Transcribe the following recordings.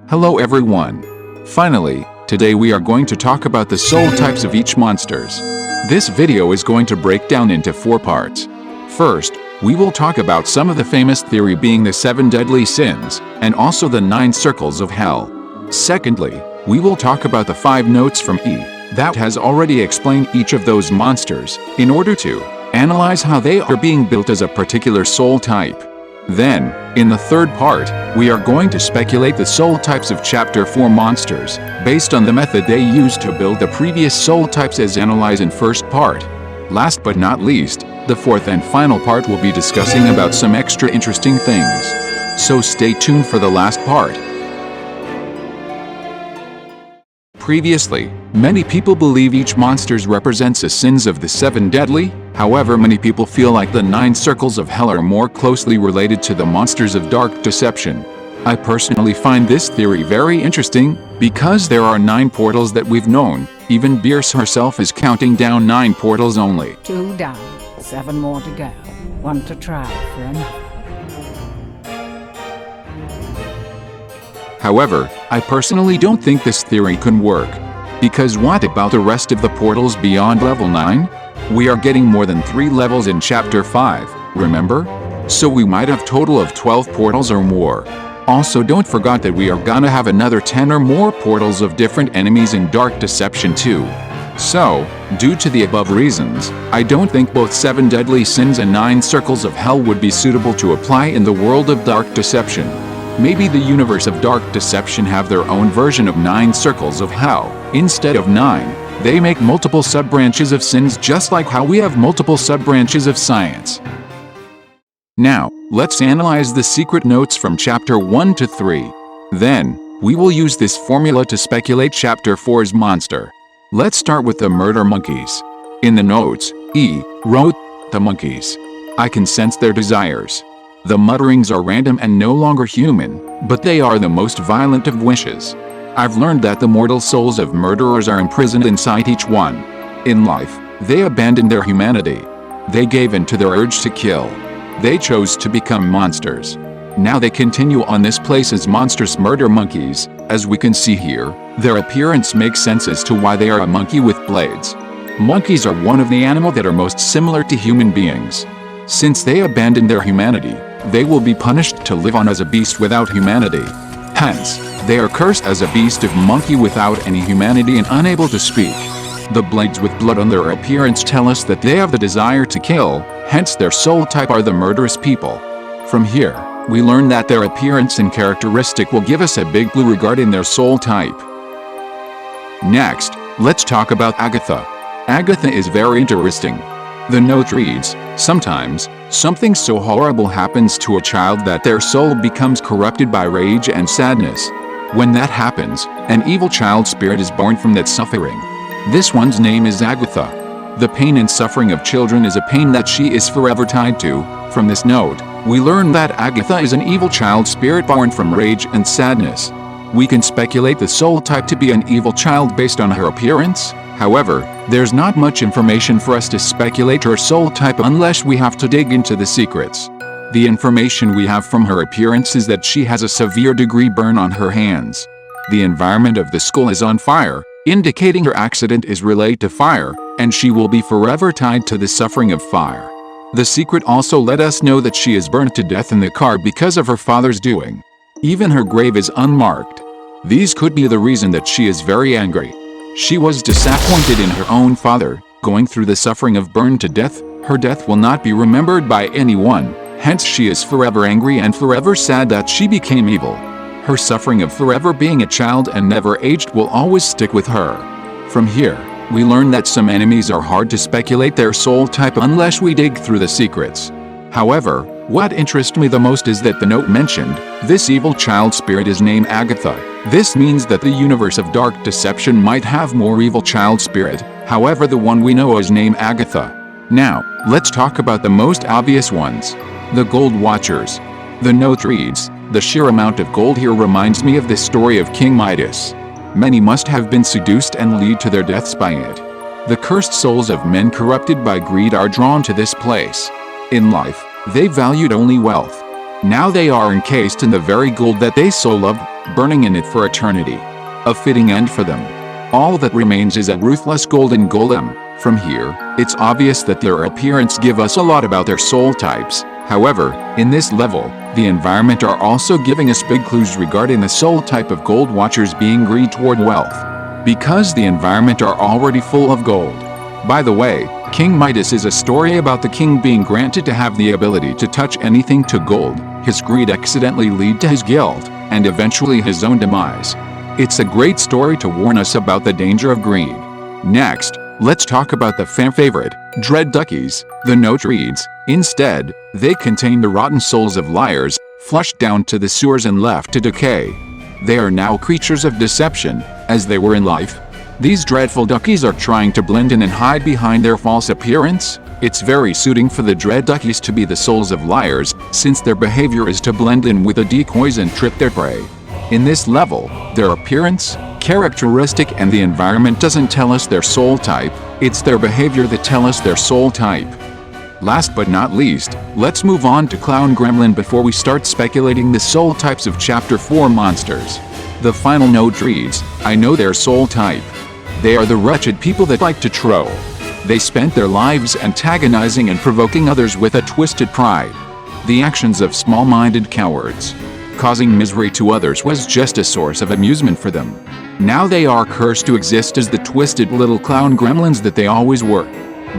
Hello everyone. Finally, today we are going to talk about the soul types of each monsters. This video is going to break down into 4 parts. First, we will talk about some of the famous theory being the 7 deadly sins, and also the 9 circles of hell. Secondly, we will talk about the 5 notes from E that has already explained each of those monsters, in order to analyze how they are being built as a particular soul type. Then, in the 3rd part, we are going to speculate the soul types of Chapter 4 monsters, based on the method they used to build the previous soul types as analyzed in 1st part. Last but not least, the 4th and final part will be discussing about some extra interesting things. So stay tuned for the last part. Previously, many people believe each monsters represents the sins of the 7 deadly. However, many people feel like the 9 circles of hell are more closely related to the monsters of dark deception. I personally find this theory very interesting, because there are 9 portals that we've known. Even Beerus herself is counting down 9 portals only. 2 down, 7 more to go. 1 to try for another. However, I personally don't think this theory can work. Because what about the rest of the portals beyond level 9? We are getting more than 3 levels in Chapter 5, remember? So we might have total of 12 portals or more. Also, don't forget that we are gonna have another 10 or more portals of different enemies in Dark Deception too. So, due to the above reasons, I don't think both 7 deadly sins and 9 circles of hell would be suitable to apply in the world of Dark Deception. Maybe the universe of Dark Deception have their own version of 9 circles of hell. Instead of 9, they make multiple sub-branches of sins, just like how we have multiple sub-branches of science. Now, let's analyze the secret notes from Chapter 1 to 3. Then, we will use this formula to speculate Chapter 4's monster. Let's start with the murder monkeys. In the notes, E wrote, "The monkeys. I can sense their desires. The mutterings are random and no longer human, but they are the most violent of wishes. I've learned that the mortal souls of murderers are imprisoned inside each one. In life, they abandoned their humanity. They gave in to their urge to kill. They chose to become monsters. Now they continue on this place as monstrous murder monkeys. As we can see here, their appearance makes sense as to why they are a monkey with blades. Monkeys are one of the animals that are most similar to human beings. Since they abandoned their humanity, they will be punished to live on as a beast without humanity. Hence, they are cursed as a beast of monkey without any humanity and unable to speak. The blades with blood on their appearance tell us that they have the desire to kill, hence their soul type are the murderous people. From here, we learn that their appearance and characteristic will give us a big clue regarding their soul type. Next, let's talk about Agatha. Agatha is very interesting. The note reads, "Sometimes, something so horrible happens to a child that their soul becomes corrupted by rage and sadness. When that happens, an evil child spirit is born from that suffering. This one's name is Agatha. The pain and suffering of children is a pain that she is forever tied to." From this note, we learn that Agatha is an evil child spirit born from rage and sadness. We can speculate the soul type to be an evil child based on her appearance. However, there's not much information for us to speculate her soul type unless we have to dig into the secrets. The information we have from her appearance is that she has a severe degree burn on her hands. The environment of the school is on fire, indicating her accident is related to fire, and she will be forever tied to the suffering of fire. The secret also let us know that she is burned to death in the car because of her father's doing. Even her grave is unmarked. These could be the reason that she is very angry. She was disappointed in her own father, going through the suffering of burned to death. Her death will not be remembered by anyone, hence she is forever angry and forever sad that she became evil. Her suffering of forever being a child and never aged will always stick with her. From here, we learn that some enemies are hard to speculate their soul type unless we dig through the secrets. However, what interests me the most is that the note mentioned, this evil child spirit is named Agatha. This means that the universe of Dark Deception might have more evil child spirit, however the one we know is named Agatha. Now, let's talk about the most obvious ones. The Gold Watchers. The note reads, "The sheer amount of gold here reminds me of the story of King Midas. Many must have been seduced and lead to their deaths by it. The cursed souls of men corrupted by greed are drawn to this place. In life, they valued only wealth. Now they are encased in the very gold that they so loved, burning in it for eternity. A fitting end for them. All that remains is a ruthless golden golem. From here, it's obvious that their appearance gives us a lot about their soul types. However, in this level, the environment are also giving us big clues regarding the soul type of gold watchers being greedy toward wealth. Because the environment are already full of gold. By the way, King Midas is a story about the king being granted to have the ability to touch anything to gold. His greed accidentally lead to his guilt, and eventually his own demise. It's a great story to warn us about the danger of greed. Next, let's talk about the fan favorite, Dread Duckies. The note reads, instead, they contain the rotten souls of liars, flushed down to the sewers and left to decay. They are now creatures of deception, as they were in life. These dreadful duckies are trying to blend in and hide behind their false appearance. It's very suiting for the dread duckies to be the souls of liars, since their behavior is to blend in with the decoys and trip their prey. In this level, their appearance, characteristic and the environment doesn't tell us their soul type, it's their behavior that tell us their soul type. Last but not least, let's move on to Clown Gremlin before we start speculating the soul types of Chapter 4 monsters. The final note reads, I know their soul type. They are the wretched people that like to troll. They spent their lives antagonizing and provoking others with a twisted pride. The actions of small-minded cowards. Causing misery to others was just a source of amusement for them. Now they are cursed to exist as the twisted little clown gremlins that they always were.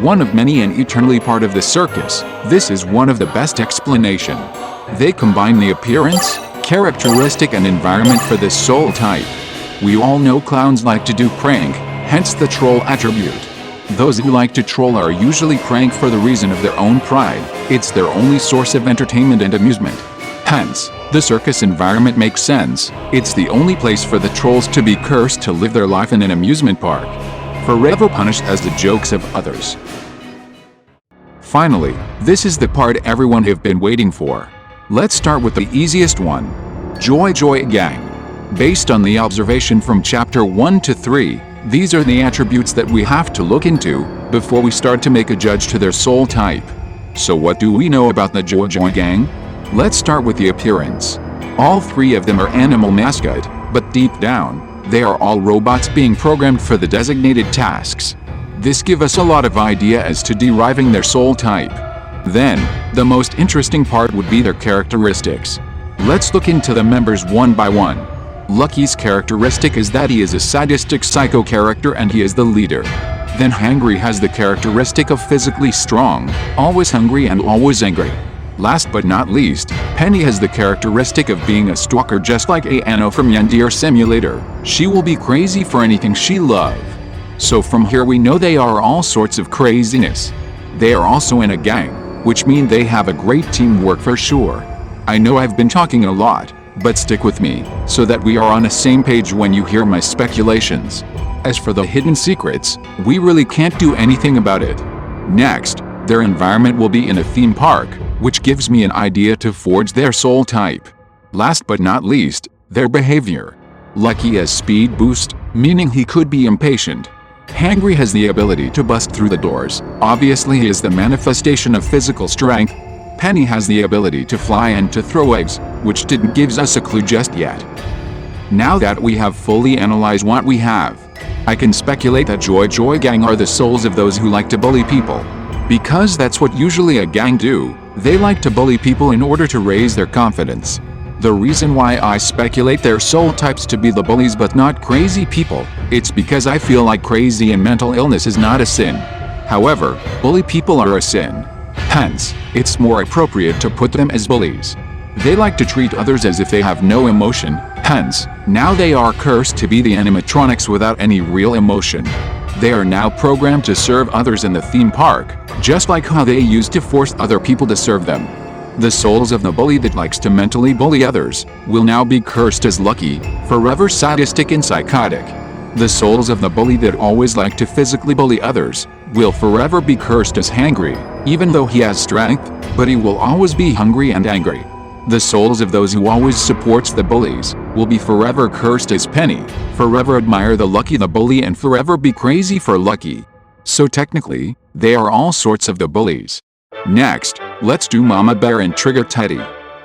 One of many and eternally part of the circus, this is one of the best explanation. They combine the appearance, characteristic and environment for this soul type. We all know clowns like to do prank, hence the troll attribute. Those who like to troll are usually prank for the reason of their own pride. It's their only source of entertainment and amusement. Hence, the circus environment makes sense. It's the only place for the trolls to be cursed to live their life in an amusement park, forever punished as the jokes of others. Finally, this is the part everyone have been waiting for. Let's start with the easiest one. Joy Gang. Based on the observation from Chapter 1 to 3, these are the attributes that we have to look into before we start to make a judge to their soul type. So what do we know about the Joy Gang? Let's start with the appearance. All three of them are animal mascot, but deep down, they are all robots being programmed for the designated tasks. This gives us a lot of idea as to deriving their soul type. Then, the most interesting part would be their characteristics. Let's look into the members one by one. Lucky's characteristic is that he is a sadistic psycho character and he is the leader. Then Hangry has the characteristic of physically strong, always hungry and always angry. Last but not least, Penny has the characteristic of being a stalker just like Anno from Yandere Simulator. She will be crazy for anything she loves. So from here we know they are all sorts of craziness. They are also in a gang, which means they have a great teamwork for sure. I know I've been talking a lot, but stick with me, so that we are on the same page when you hear my speculations. As for the hidden secrets, we really can't do anything about it. Next, their environment will be in a theme park, which gives me an idea to forge their soul type. Last but not least, their behavior. Lucky has speed boost, meaning he could be impatient. Hangry has the ability to bust through the doors, obviously he is the manifestation of physical strength. Penny has the ability to fly and to throw eggs, which didn't give us a clue just yet. Now that we have fully analyzed what we have, I can speculate that Joy Gang are the souls of those who like to bully people. Because that's what usually a gang do, they like to bully people in order to raise their confidence. The reason why I speculate their soul types to be the bullies but not crazy people, it's because I feel like crazy and mental illness is not a sin. However, bully people are a sin. Hence, it's more appropriate to put them as bullies. They like to treat others as if they have no emotion, hence, now they are cursed to be the animatronics without any real emotion. They are now programmed to serve others in the theme park, just like how they used to force other people to serve them. The souls of the bully that likes to mentally bully others will now be cursed as Lucky, forever sadistic and psychotic. The souls of the bully that always like to physically bully others will forever be cursed as Hangry, even though he has strength, but he will always be hungry and angry. The souls of those who always supports the bullies will be forever cursed as Penny, forever admire the Lucky the bully and forever be crazy for Lucky. So technically, they are all sorts of the bullies. Next, let's do Mama Bear and Trigger Teddy.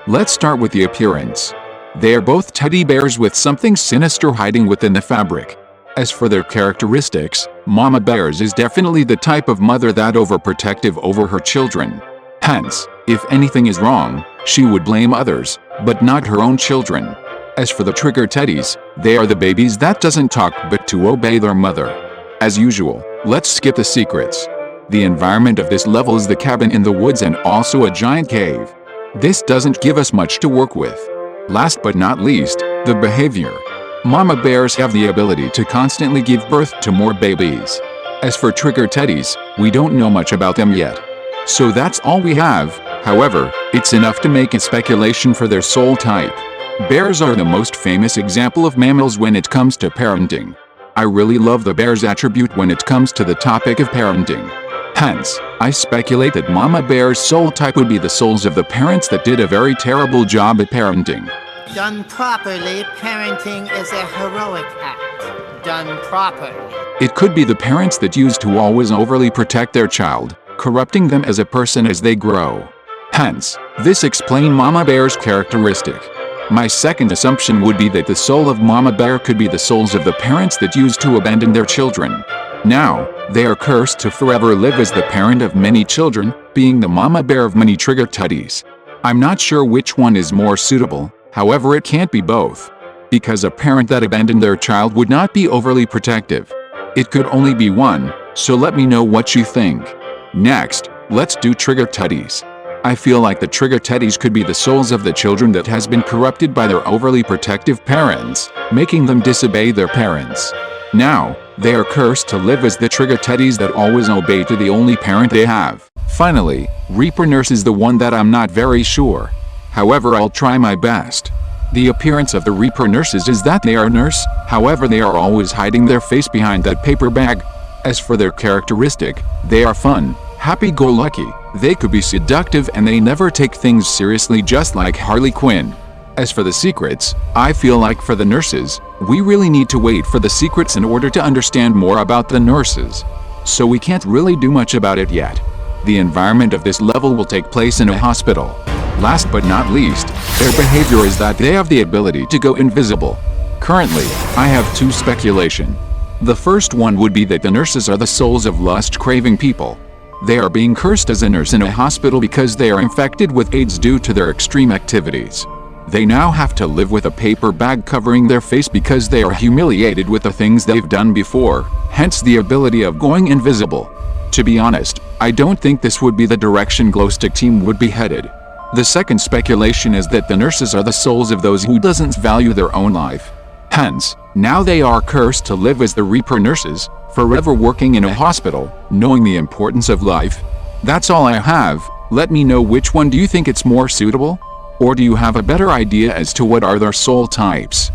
Let's start with the appearance. They are both teddy bears with something sinister hiding within the fabric. As for their characteristics, Mama Bears is definitely the type of mother that overprotective over her children. Hence, if anything is wrong, she would blame others, but not her own children. As for the trigger teddies, they are the babies that doesn't talk but to obey their mother. As usual, let's skip the secrets. The environment of this level is the cabin in the woods and also a giant cave. This doesn't give us much to work with. Last but not least, the behavior. Mama bears have the ability to constantly give birth to more babies. As for trigger teddies, we don't know much about them yet. So that's all we have. However, it's enough to make a speculation for their soul type. Bears are the most famous example of mammals when it comes to parenting. I really love the bear's attribute when it comes to the topic of parenting. Hence, I speculate that Mama Bear's soul type would be the souls of the parents that did a very terrible job at parenting. Done properly, parenting is a heroic act. Done properly. It could be the parents that used to always overly protect their child, corrupting them as a person as they grow. Hence, this explains Mama Bear's characteristic. My second assumption would be that the soul of Mama Bear could be the souls of the parents that used to abandon their children. Now, they are cursed to forever live as the parent of many children, being the Mama Bear of many trigger teddies. I'm not sure which one is more suitable, however it can't be both. Because a parent that abandoned their child would not be overly protective. It could only be one, so let me know what you think. Next, let's do trigger teddies. I feel like the trigger teddies could be the souls of the children that has been corrupted by their overly protective parents, making them disobey their parents. Now, they are cursed to live as the trigger teddies that always obey to the only parent they have. Finally, Reaper Nurse is the one that I'm not very sure. However, I'll try my best. The appearance of the Reaper Nurses is that they are a nurse, however they are always hiding their face behind that paper bag. As for their characteristic, they are fun, happy-go-lucky, they could be seductive and they never take things seriously just like Harley Quinn. As for the secrets, I feel like for the nurses, we really need to wait for the secrets in order to understand more about the nurses. So we can't really do much about it yet. The environment of this level will take place in a hospital. Last but not least, their behavior is that they have the ability to go invisible. Currently, I have two speculation. The first one would be that the nurses are the souls of lust-craving people. They are being cursed as a nurse in a hospital because they are infected with AIDS due to their extreme activities. They now have to live with a paper bag covering their face because they are humiliated with the things they've done before, hence the ability of going invisible. To be honest, I don't think this would be the direction Glowstick team would be headed. The second speculation is that the nurses are the souls of those who doesn't value their own life. Hence, now they are cursed to live as the Reaper Nurses, forever working in a hospital, knowing the importance of life. That's all I have. Let me know which one do you think it's more suitable? Or do you have a better idea as to what are their soul types?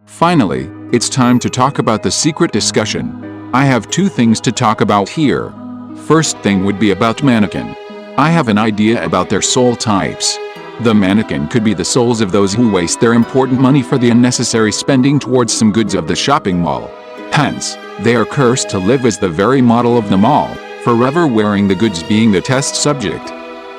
Finally, it's time to talk about the secret discussion. I have two things to talk about here. First thing would be about mannequin. I have an idea about their soul types. The mannequin could be the souls of those who waste their important money for the unnecessary spending towards some goods of the shopping mall. Hence, they are cursed to live as the very model of the mall, forever wearing the goods being the test subject.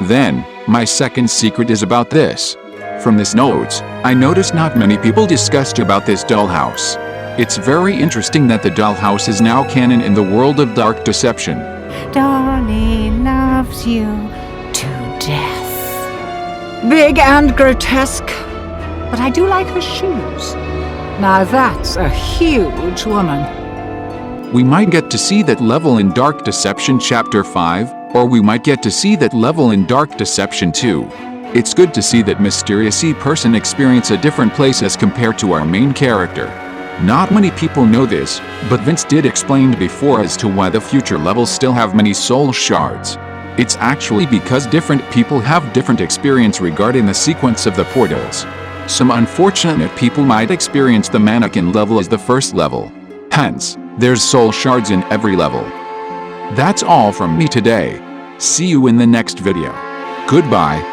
Then, my second secret is about this. From this notes, I noticed not many people discussed about this dollhouse. It's very interesting that the dollhouse is now canon in the world of dark deception. Dolly loves you to death. Big and grotesque, but I do like her shoes. Now that's a huge woman. We might get to see that level in Dark Deception Chapter 5, or we might get to see that level in Dark Deception 2. It's good to see that mysterious person experience a different place as compared to our main character. Not many people know this, but Vince did explain before as to why the future levels still have many soul shards. It's actually because different people have different experience regarding the sequence of the portals. Some unfortunate people might experience the mannequin level as the first level. Hence, there's soul shards in every level. That's all from me today. See you in the next video. Goodbye.